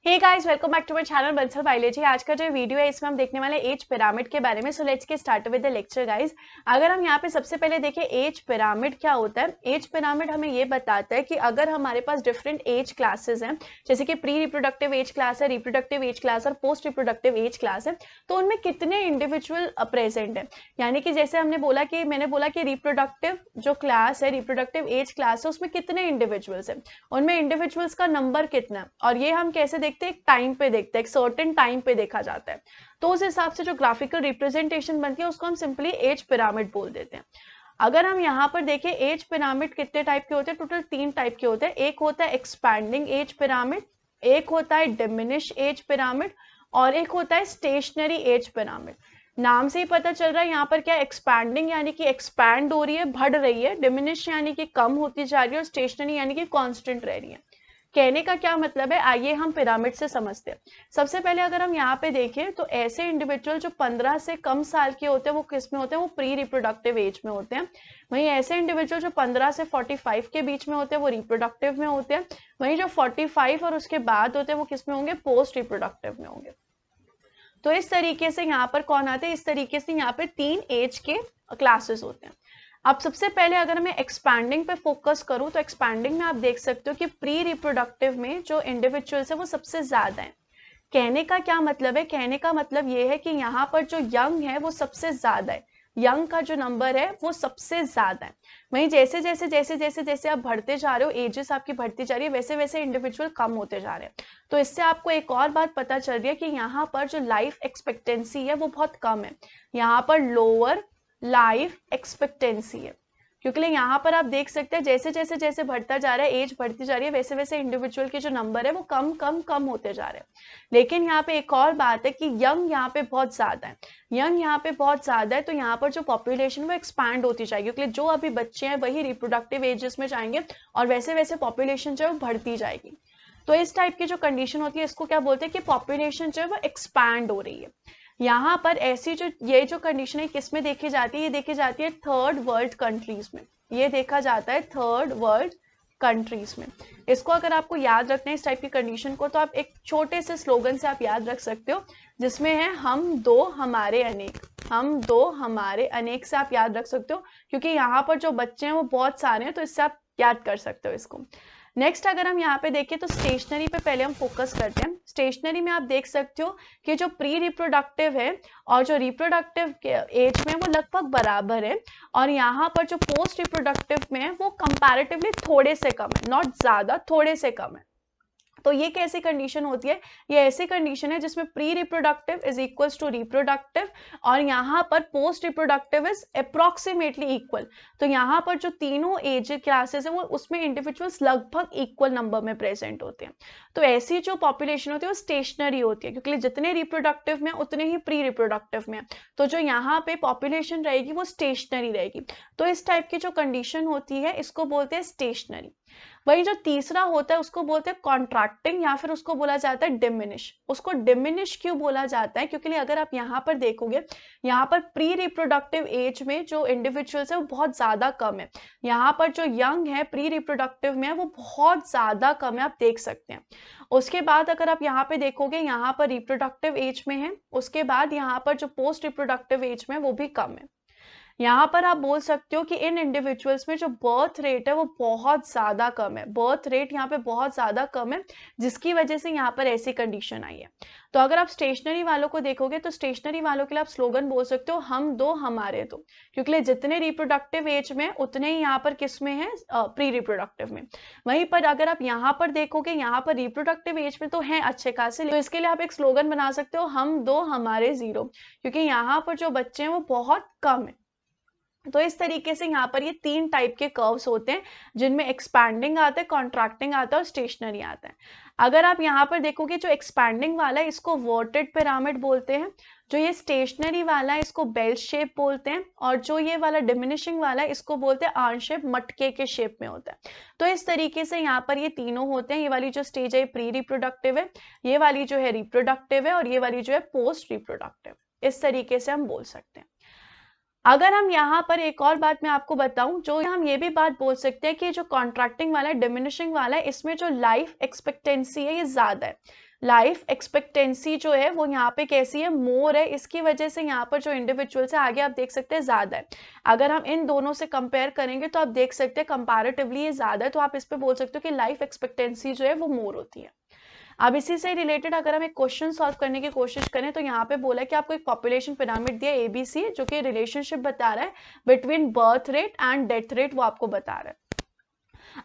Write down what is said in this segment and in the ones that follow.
Hey guys, welcome back to my channel Bansal biology. आज का जो वीडियो है इसमें हम देखने वाले एज पिरामिड के बारे में। So let's get start with the lecture guys. अगर हम यहाँ पे सबसे पहले देखें एज पिरामिड क्या होता है। एज पिरामिड हमें ये बताता है कि अगर हमारे पास डिफरेंट एज क्लासेस हैं, जैसे कि प्री रिप्रोडक्टिव एज क्लास है, रिप्रोडक्टिव एज क्लास और पोस्ट रिप्रोडक्टिव एज क्लास है, तो उनमें कितने इंडिविजुअल प्रेजेंट है। यानी कि जैसे मैंने बोला कि रिप्रोडक्टिव जो क्लास है, रिप्रोडक्टिव एज क्लास है, उसमें कितने इंडिविजुअल्स है, उनमें इंडिविजुअल्स का नंबर कितना है। और ये हम कैसे देखते हैं, एक टाइम पे देखते हैं, एक सर्टेन टाइम पे देखा जाता है। तो उस हिसाब से जो ग्राफिकल रिप्रेजेंटेशन बनती है उसको हम सिंपली एज पिरामिड बोल देते हैं। अगर हम यहाँ पर देखें एज पिरामिड कितने टाइप के होते हैं, टोटल 3 टाइप के होते हैं। एक होता है एक्सपैंडिंग एज पिरामिड, एक होता है डिमिनिश एज पिरामिड और एक होता है स्टेशनरी एज पिरामिड। नाम से ही पता चल रहा है यहाँ पर क्या एक्सपैंडिंग यानी कि एक्सपैंड हो रही है, बढ़ रही है, डिमिनिश यानी कि कम होती जा रही है और स्टेशनरी यानी कि कांस्टेंट रह रही है। कहने का क्या मतलब है, आइए हम पिरामिड से समझते हैं। सबसे पहले अगर हम यहाँ पे देखें तो ऐसे इंडिविजुअल जो 15 से कम साल के होते हैं वो किस में होते हैं, वो प्री रिप्रोडक्टिव एज में होते हैं। वहीं ऐसे इंडिविजुअल जो 15 से 45 के बीच में होते हैं वो रिप्रोडक्टिव में होते हैं। वहीं जो 45 और उसके बाद होते हैं वो किस में होंगे, पोस्ट रिप्रोडक्टिव में होंगे। तो इस तरीके से यहाँ पर कौन आते हैं, इस तरीके से यहाँ पे 3 एज के क्लासेस होते हैं। अब सबसे पहले अगर मैं एक्सपैंडिंग पे फोकस करूं तो एक्सपैंडिंग में आप देख सकते हो कि प्री रिप्रोडक्टिव में जो इंडिविजुअल्स है वो सबसे ज्यादा है। कहने का क्या मतलब है, कहने का मतलब ये है कि यहाँ पर जो यंग है वो सबसे ज्यादा है, यंग का जो नंबर है वो सबसे ज्यादा है। वहीं जैसे जैसे जैसे जैसे जैसे आप बढ़ते जा रहे हो, एजेस आपकी बढ़ती जा रही है, वैसे वैसे इंडिविजुअल कम होते जा रहे हैं। तो इससे आपको एक और बात पता चल रही है कि यहाँ पर जो लाइफ एक्सपेक्टेंसी है वो बहुत कम है, यहाँ पर लोअर लाइफ एक्सपेक्टेंसी है। क्योंकि यहाँ पर आप देख सकते हैं जैसे जैसे जैसे बढ़ता जा रहा है, एज बढ़ती जा रही है, वैसे वैसे इंडिविजुअल के जो नंबर है वो कम कम कम होते जा रहे हैं। लेकिन यहाँ पे एक और बात है कि यंग यहाँ पे बहुत ज्यादा है, यंग यहाँ पे बहुत ज्यादा है। तो यहाँ पर जो पॉपुलेशन वो एक्सपैंड होती जाएगी, क्योंकि जो अभी बच्चे हैं वही रिप्रोडक्टिव एजेस में जाएंगे और वैसे वैसे पॉपुलेशन जो है वो बढ़ती जाएगी। तो इस टाइप की जो कंडीशन होती है इसको क्या बोलते हैं कि पॉपुलेशन जो है वो एक्सपैंड हो रही है। यहाँ पर ऐसी जो कंडीशन है किसमें देखी जाती है, ये देखी जाती है थर्ड वर्ल्ड कंट्रीज में, ये देखा जाता है थर्ड वर्ल्ड कंट्रीज में। इसको अगर आपको याद रखना है इस टाइप की कंडीशन को, तो आप एक छोटे से स्लोगन से आप याद रख सकते हो, जिसमें है हम दो हमारे अनेक, हम दो हमारे अनेक से आप याद रख सकते हो, क्योंकि यहाँ पर जो बच्चे हैं वो बहुत सारे हैं, तो इससे आप याद कर सकते हो इसको। नेक्स्ट अगर हम यहाँ पे देखें तो स्टेशनरी पे पहले हम फोकस करते हैं। स्टेशनरी में आप देख सकते हो कि जो प्री रिप्रोडक्टिव है और जो रिप्रोडक्टिव एज में वो लगभग बराबर है, और यहाँ पर जो पोस्ट रिप्रोडक्टिव में है वो कंपैरेटिवली थोड़े से कम है, नॉट ज्यादा, थोड़े से कम है। तो ये कैसी कंडीशन होती है, ये ऐसी कंडीशन है जिसमें pre reproductive is equals to reproductive और यहाँ पर post reproductive is approximately equal. तो यहाँ पर जो तीनों एज क्लासेस है वो उसमें इंडिविजुअल्स लगभग इक्वल नंबर में प्रेजेंट होते हैं। तो ऐसी जो पॉपुलेशन होती है वो स्टेशनरी होती है, क्योंकि जितने रिप्रोडक्टिव में उतने ही प्री रिप्रोडक्टिव में, तो जो यहाँ पे पॉपुलेशन रहेगी वो स्टेशनरी रहेगी। तो इस टाइप की जो कंडीशन होती है इसको बोलते हैं स्टेशनरी। वही जो तीसरा होता है उसको बोलते हैं कॉन्ट्रैक्टिंग, या फिर उसको बोला जाता है डिमिनिश। उसको डिमिनिश क्यों बोला जाता है, क्योंकि अगर आप यहाँ पर देखोगे, यहाँ पर प्री रिप्रोडक्टिव एज में जो इंडिविजुअल्स है वो बहुत ज्यादा कम है, यहाँ पर जो यंग है प्री रिप्रोडक्टिव में है वो बहुत ज्यादा कम है, आप देख सकते हैं। उसके बाद अगर आप यहाँ पे देखोगे, यहाँ पर रिप्रोडक्टिव एज में है, उसके बाद यहाँ पर जो पोस्ट रिप्रोडक्टिव एज में वो भी कम है। यहाँ पर आप बोल सकते हो कि इन इंडिविजुअल्स में जो बर्थ रेट है वो बहुत ज्यादा कम है, बर्थ रेट यहाँ पे बहुत ज्यादा कम है, जिसकी वजह से यहाँ पर ऐसी कंडीशन आई है। तो अगर आप स्टेशनरी वालों को देखोगे तो स्टेशनरी वालों के लिए आप स्लोगन बोल सकते हो हम दो हमारे दो, क्योंकि जितने रिप्रोडक्टिव एज में उतने ही यहाँ पर किस में है, प्री रिप्रोडक्टिव में। वहीं पर अगर आप यहाँ पर देखोगे, यहाँ पर रिप्रोडक्टिव एज में तो है अच्छे खासे, तो इसके लिए आप एक स्लोगन बना सकते हो हम दो हमारे जीरो, क्योंकि यहाँ पर जो बच्चे हैं वो बहुत कम है। तो इस तरीके से यहाँ पर ये 3 टाइप के कर्व्स होते हैं, जिनमें एक्सपैंडिंग आता है, कॉन्ट्रैक्टिंग आता है और स्टेशनरी आता है। अगर आप यहाँ पर देखोगे जो एक्सपैंडिंग वाला है इसको वर्टेड पिरामिड बोलते हैं, जो ये स्टेशनरी वाला है इसको बेल शेप बोलते हैं, और जो ये वाला डिमिनिशिंग वाला है इसको बोलते हैं आर्म शेप, मटके के शेप में होता है। तो इस तरीके से यहाँ पर ये तीनों होते हैं। ये वाली जो स्टेज है प्री रिप्रोडक्टिव है, ये वाली जो है रिप्रोडक्टिव है, और ये वाली जो है पोस्ट रिप्रोडक्टिव। इस तरीके से हम बोल सकते हैं। अगर हम यहाँ पर एक और बात मैं आपको बताऊं, जो हम ये भी बात बोल सकते हैं कि जो कॉन्ट्रैक्टिंग वाला है, डिमिनिशिंग वाला है, इसमें जो लाइफ एक्सपेक्टेंसी है ये ज्यादा है। लाइफ एक्सपेक्टेंसी जो है वो यहाँ पे कैसी है, मोर है, इसकी वजह से यहाँ पर जो इंडिविजुअल्स है आगे आप देख सकते हैं ज़्यादा है। अगर हम इन दोनों से कंपेयर करेंगे तो आप देख सकते हैं कंपैरेटिवली ये ज़्यादा है, तो आप इस पे बोल सकते हो कि लाइफ एक्सपेक्टेंसी जो है वो मोर होती है। अब इसी से रिलेटेड अगर हम एक क्वेश्चन सॉल्व करने की कोशिश करें तो यहाँ पे बोला है कि आपको एक पॉपुलेशन पिरामिड दिया एबीसी, जो कि रिलेशनशिप बता रहा है between birth rate and death rate, वो आपको बता रहा है।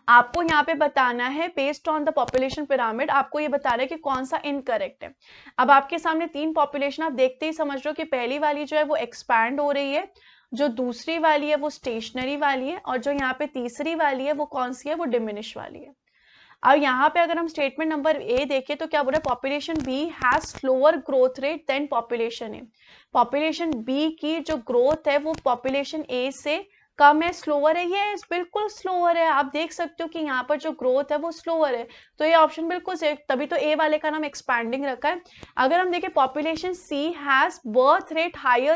आपको यहाँ पे बताना है based on the population pyramid, आपको ये बता रहा है कि कौन सा इनकरेक्ट है। अब आपके सामने 3 पॉपुलेशन, आप देखते ही समझ रहे हो कि पहली वाली जो है वो एक्सपैंड हो रही है, जो दूसरी वाली है वो स्टेशनरी वाली है, और जो यहाँ पे तीसरी वाली है वो कौन सी है, वो डिमिनिश वाली है। अब यहाँ पे अगर हम स्टेटमेंट नंबर ए देखें तो क्या बोल रहा है, population B has slower growth rate than population A. Population B की जो ग्रोथ है वो पॉपुलेशन ए से कम है, स्लोअर है, ये बिल्कुल स्लोअर है। आप देख सकते हो कि यहाँ पर जो ग्रोथ है वो स्लोअर है, तो ये ऑप्शन बिल्कुल सही, तभी तो ए वाले का नाम एक्सपैंडिंग रखा है। अगर हम देखें population C has birth rate higher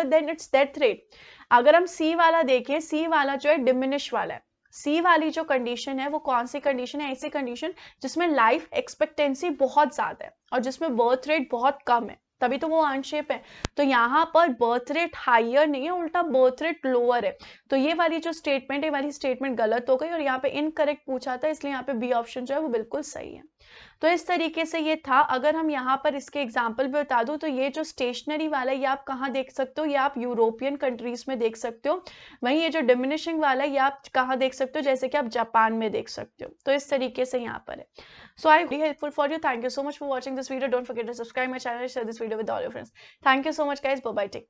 than its death rate, अगर हम सी वाला देखें, सी वाला जो है डिमिनिश वाला है। सी वाली जो कंडीशन है वो कौन सी कंडीशन है, ऐसी कंडीशन जिसमें लाइफ एक्सपेक्टेंसी बहुत ज्यादा है और जिसमें बर्थ रेट बहुत कम है, तभी तो वो अनशेप है। तो यहाँ पर बर्थ रेट हायर नहीं है, उल्टा बर्थ रेट लोअर है। तो ये वाली जो स्टेटमेंट है, ये वाली स्टेटमेंट गलत हो गई और यहाँ पे इनकरेक्ट पूछा था, इसलिए यहाँ पे बी ऑप्शन जो है वो बिल्कुल सही है। तो इस तरीके से ये था। अगर हम यहाँ पर इसके एग्जाम्पल भी बता दूं तो ये जो स्टेशनरी वाला है ये आप कहाँ देख सकते हो, ये आप यूरोपियन कंट्रीज में देख सकते हो। वहीं ये जो डिमिनिशिंग वाला है ये आप कहाँ देख सकते हो, जैसे कि आप जापान में देख सकते हो। तो इस तरीके से यहाँ पर है। So I very helpful for you. Thank you so much for watching this video. Don't forget to subscribe my channel, share this video with all your friends. Thank you so much guys, bye bye, take